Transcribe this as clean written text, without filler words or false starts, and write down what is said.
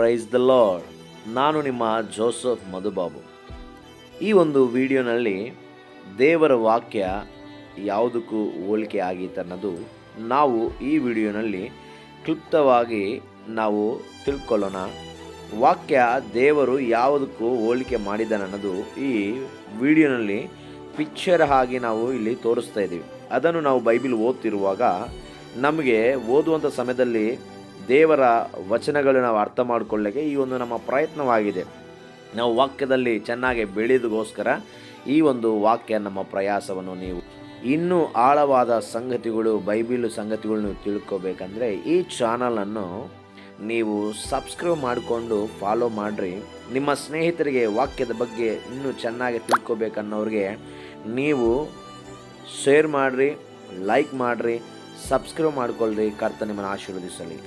Praise the lord. ನಾನು ನಿಮ್ಮ Joseph Madhubabu. ಈ ಒಂದು ವಿಡಿಯೋನಲ್ಲಿ ದೇವರ ವಾಕ್ಯ ಯಾವುದಕ್ಕೂ ಹೋಲಿಕೆ ಆಗೈತೆ ಅನ್ನೋದು ನಾವು ಈ ವಿಡಿಯೋನಲ್ಲಿ ಕ್ಲುಪ್ತವಾಗಿ ನಾವು ತಿಳ್ಕೊಳ್ಳೋಣ. ವಾಕ್ಯ ದೇವರು ಯಾವುದಕ್ಕೂ ಹೋಲಿಕೆ ಮಾಡಿದ್ದಾನೆ ಅನ್ನೋದು ಈ ವಿಡಿಯೋನಲ್ಲಿ ಪಿಕ್ಚರ್ ಆಗಿ ನಾವು ಇಲ್ಲಿ ತೋರಿಸ್ತಾ ಇದ್ದೀವಿ. ಅದನ್ನು ನಾವು ಬೈಬಲ್ ಓದ್ತಿರುವಾಗ ನಮಗೆ ಓದುವಂಥ ಸಮಯದಲ್ಲಿ ದೇವರ ವಚನಗಳು ನಾವು ಅರ್ಥ ಮಾಡಿಕೊಳ್ಳಲಿಕ್ಕೆ ಈ ಒಂದು ನಮ್ಮ ಪ್ರಯತ್ನವಾಗಿದೆ. ನಾವು ವಾಕ್ಯದಲ್ಲಿ ಚೆನ್ನಾಗಿ ಬೆಳೆಯೋದಕ್ಕೋಸ್ಕರ ಈ ಒಂದು ವಾಕ್ಯ ನಮ್ಮ ಪ್ರಯಾಸವನ್ನು ನೀವು ಇನ್ನೂ ಆಳವಾದ ಸಂಗತಿಗಳು ಬೈಬಲ್ ಸಂಗತಿಗಳನ್ನು ತಿಳ್ಕೊಬೇಕಂದ್ರೆ ಈ ಚಾನಲನ್ನು ನೀವು ಸಬ್ಸ್ಕ್ರೈಬ್ ಮಾಡಿಕೊಂಡು ಫಾಲೋ ಮಾಡಿರಿ. ನಿಮ್ಮ ಸ್ನೇಹಿತರಿಗೆ ವಾಕ್ಯದ ಬಗ್ಗೆ ಇನ್ನೂ ಚೆನ್ನಾಗಿ ತಿಳ್ಕೊಬೇಕನ್ನೋರಿಗೆ ನೀವು ಶೇರ್ ಮಾಡಿರಿ, ಲೈಕ್ ಮಾಡಿರಿ, ಸಬ್ಸ್ಕ್ರೈಬ್ ಮಾಡಿಕೊಳ್ಳ್ರಿ. ಕರ್ತನ ನಿಮ್ಮನ್ನು ಆಶೀರ್ವದಿಸಲಿ.